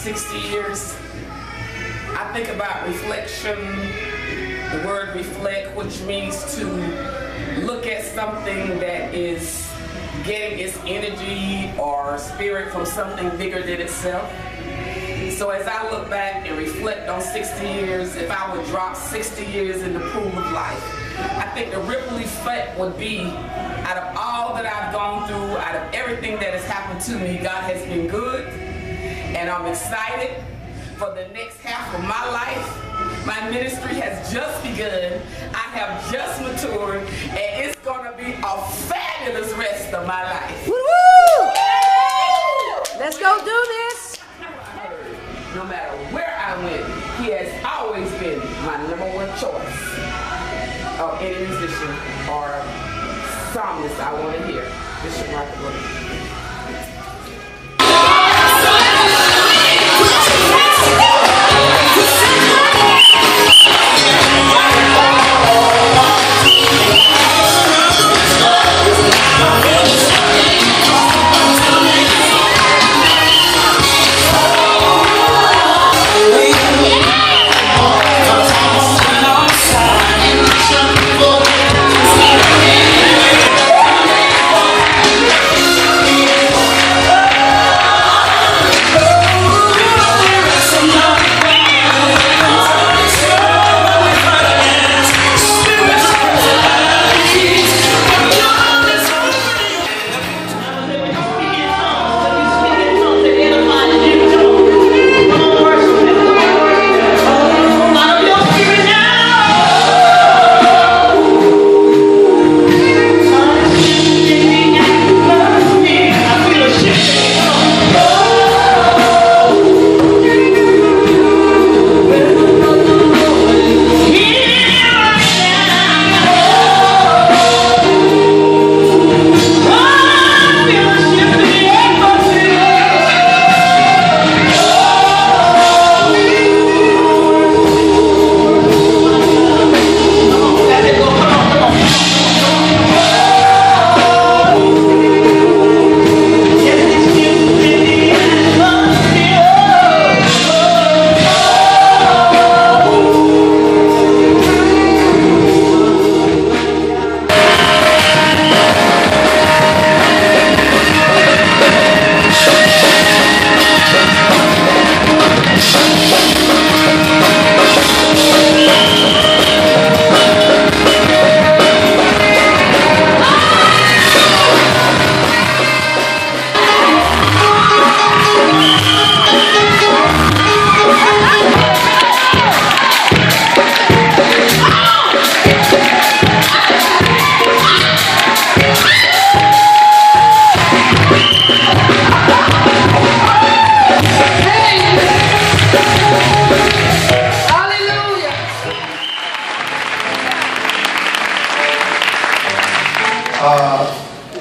60 years, I think about reflection, the word reflect, which means to look at something that is getting its energy or spirit from something bigger than itself. So as I look back and reflect on 60 years, if I would drop 60 years in the pool of life, I think the ripple effect would be, out of all that I've gone through, out of everything that has happened to me, God has been good, and I'm excited for the next half of my life. My ministry has just begun, I have just matured, and it's gonna be a fabulous rest of my life. Woo-woo! Let's go do this. No matter where I went, he has always been my #1 choice of any musician or psalmist I want to hear. Bishop Michael.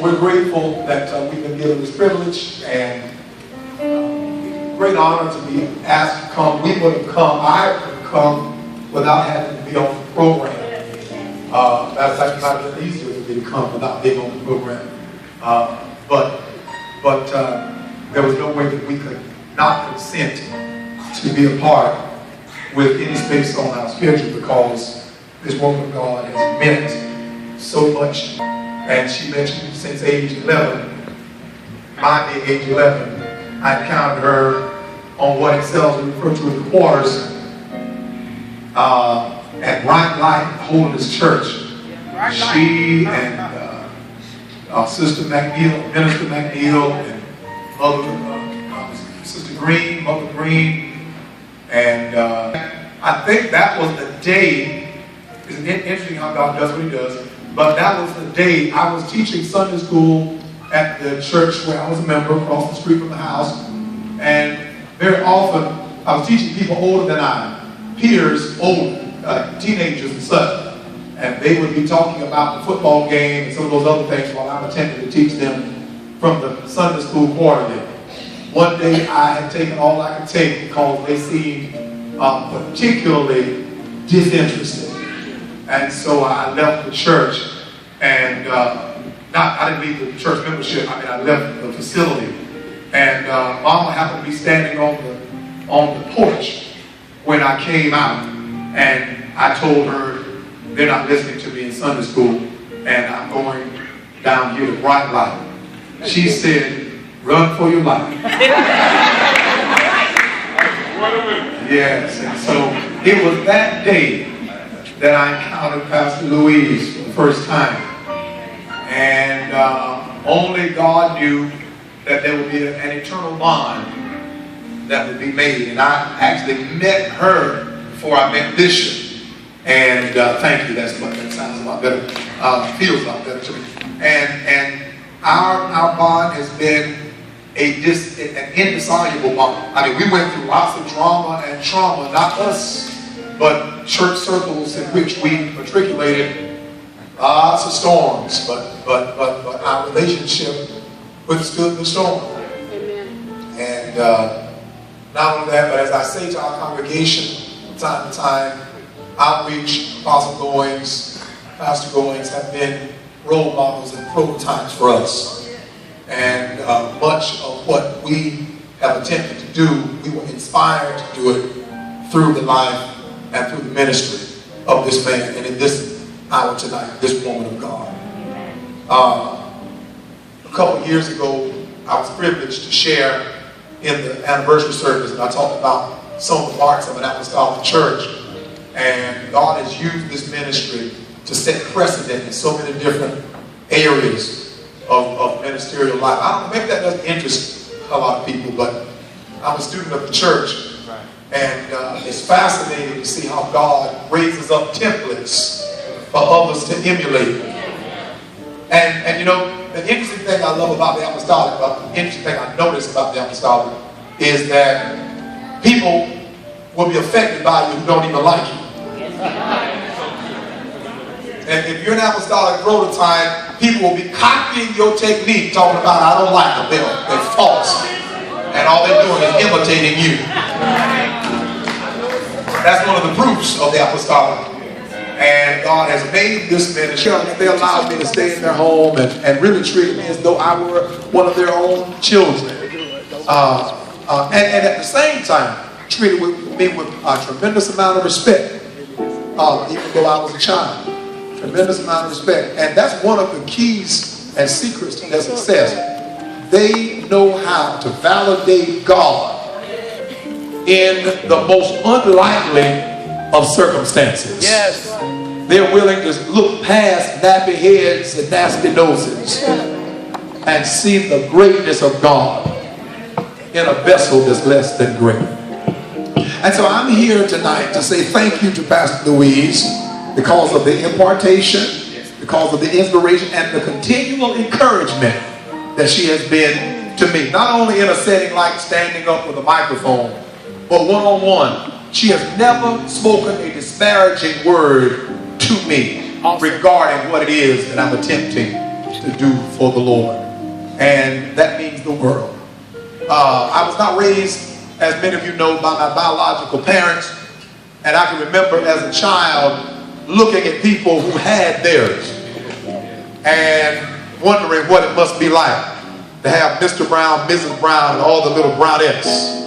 We're grateful that we've been given this privilege and great honor to be asked to come. We would have come, I could have come without having to be on the program. Matter of fact, it might have been easier for me to come without being on the program. But there was no way that we could not consent to be a part with any space on our schedule, because this woman of God has meant so much. And she mentioned since age 11, my age 11, I encountered her on what itself we refer to as the quarters at Bright Light Holiness Church. She and Sister McNeil, Minister McNeil, and Mother, Sister Green, Mother Green, and I think that was the day. It's interesting how God does what He does. But that was the day I was teaching Sunday school at the church where I was a member, across the street from the house. And very often I was teaching people older than I, peers older, teenagers and such. And they would be talking about the football game and some of those other things while I'm attempting to teach them from the Sunday school quarterly. One day I had taken all I could take because they seemed particularly disinterested. And so I left the church, and I didn't leave the church membership. I mean, I left the facility. And Mama happened to be standing on on the porch when I came out, and I told her they're not listening to me in Sunday school, and I'm going down here to bright light. She said, run for your life. Yes, and so it was that day that I encountered Pastor Louise for the first time. And only God knew that there would be an eternal bond that would be made. And I actually met her before I met Bishop. And thank you, that sounds a lot better, feels a lot better to me. And our bond has been an indissoluble bond. I mean, we went through lots of drama and trauma, not us, but church circles in which we matriculated lots of storms, but our relationship withstood the storm. Amen. And not only that, but as I say to our congregation from time to time, outreach, Apostle Goings, Pastor Goings have been role models and prototypes for us. And much of what we have attempted to do, we were inspired to do it through the life and through the ministry of this man, and in this hour tonight, this woman of God. A couple of years ago, I was privileged to share in the anniversary service, and I talked about some of the marks of an apostolic church. And God has used this ministry to set precedent in so many different areas of ministerial life. I don't know, maybe that doesn't interest a lot of people, but I'm a student of the church. And it's fascinating to see how God raises up templates for others to emulate. And you know, the interesting thing I love about the apostolic, the interesting thing I notice about the apostolic, is that people will be affected by you who don't even like you. And if you're an apostolic prototype, people will be copying your technique, talking about, I don't like them, they're false. And all they're doing is imitating you. That's one of the proofs of the apostolic. And God has made this ministry. They allowed me to stay in their home and really treated me as though I were one of their own children. And at the same time, treated me with a tremendous amount of respect, even though I was a child. Tremendous amount of respect. And that's one of the keys and secrets to their success. They know how to validate God in the most unlikely of circumstances. Yes. They're willing to look past nappy heads and nasty noses and see the greatness of God in a vessel that's less than great. And so I'm here tonight to say thank you to Pastor Louise because of the impartation, because of the inspiration and the continual encouragement that she has been to me. Not only in a setting like standing up with a microphone, but one-on-one. She has never spoken a disparaging word to me regarding what it is that I'm attempting to do for the Lord. And that means the world. I was not raised, as many of you know, by my biological parents. And I can remember as a child looking at people who had theirs and wondering what it must be like to have Mr. Brown, Mrs. Brown, and all the little brownettes.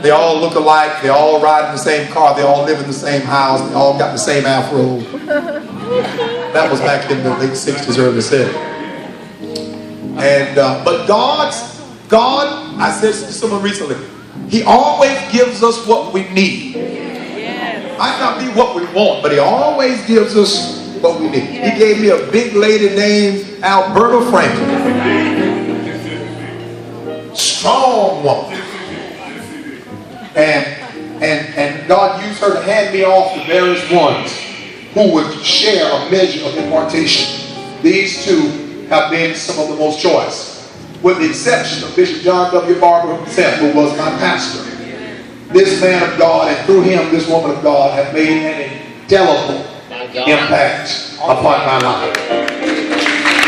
They all look alike. They all ride in the same car. They all live in the same house. They all got the same afro. That was back in the late 60s, early 70s. And but God, I said to someone recently, He always gives us what we need. Might not be what we want, but He always gives us what we need. He gave me a big lady named Alberta Franklin. Strong woman. And God used her to hand me off to various ones who would share a measure of impartation. These two have been some of the most choice, with the exception of Bishop John W. Barber himself, who was my pastor. This man of God, and through him, this woman of God, have made an indelible impact upon my life.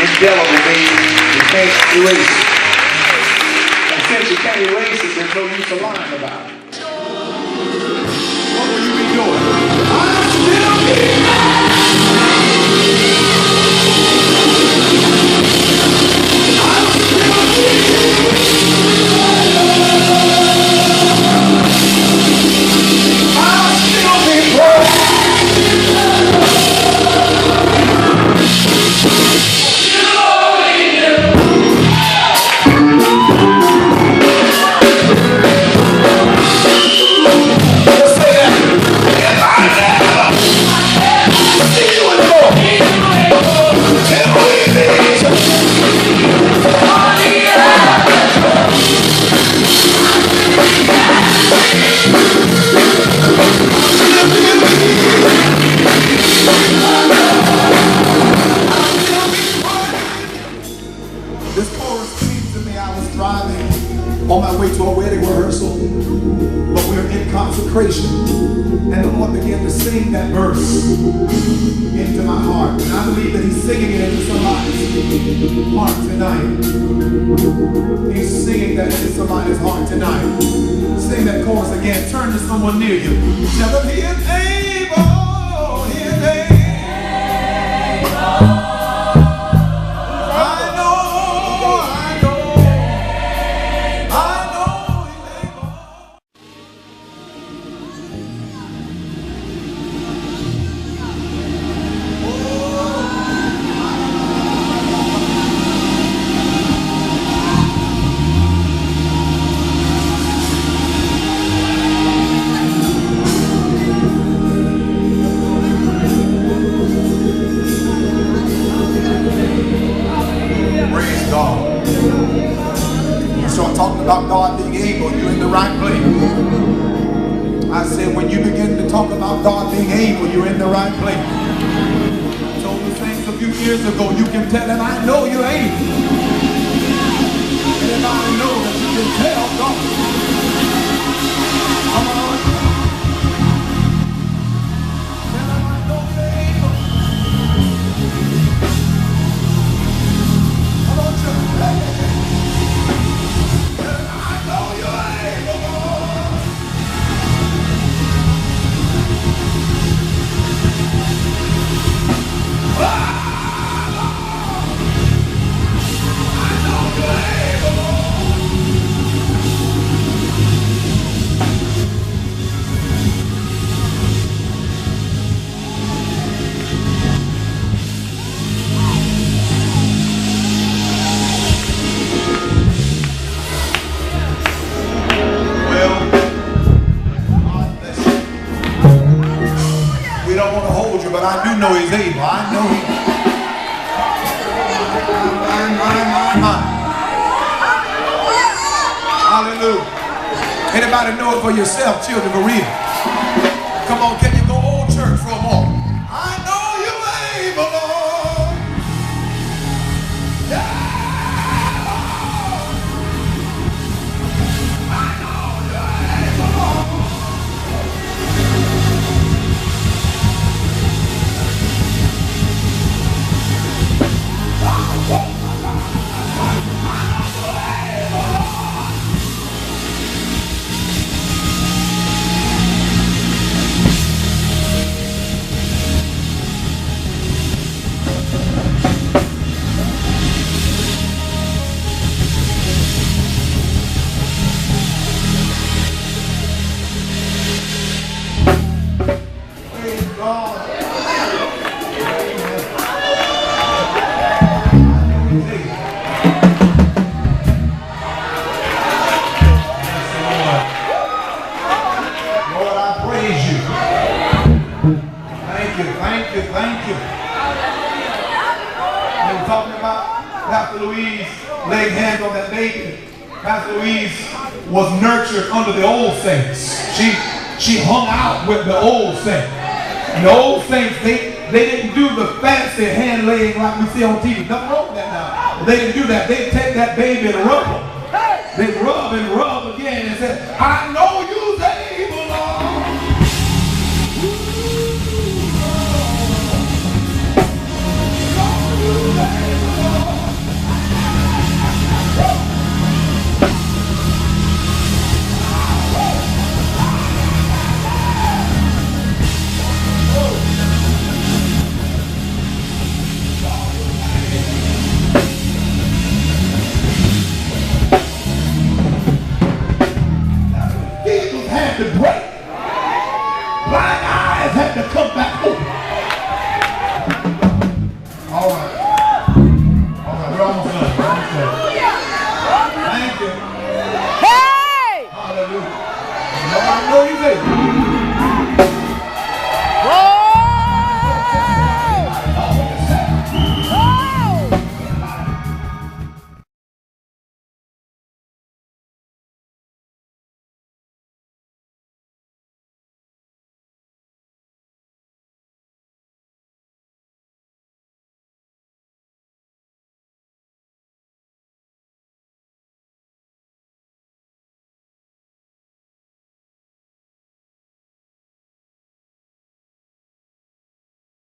Indelible means you can't erase it. And since you can't erase it, there's no use of lying about it. What will you be doing? I'm still here. I'm still here. consecration. And the Lord began to sing that verse into my heart. And I believe that he's singing it into somebody's heart tonight. He's singing that into somebody's heart tonight. Sing that chorus again. Turn to someone near you. Tell them he is able. He is able. About God being able, you're in the right place. I said when you begin to talk about God being able, you're in the right place. I told the saints a few years ago, you can tell them, I know you're able. Anybody know that you can tell God? Come on. Tell them I know you're able. Come on, church. But I do know he's able. I know he. Hallelujah. Anybody know it for yourself, children, for real? Come on, can you go old church for a moment? I know you're able, Lord. Yeah, Lord. I know you're able, Lord. Thank you. I'm talking about Pastor Louise laying hands on that baby. Pastor Louise was nurtured under the old saints. She hung out with the old saints. And the old saints, they didn't do the fancy hand laying like we see on TV. Nothing wrong with that now. They didn't do that. They'd take that baby and rub him. They'd rub and rub again and say, I know you're able, Lord. Had to break. Blind eyes had to come back open. All right. We're almost done. Thank you. Hey! Hallelujah. I know he's able.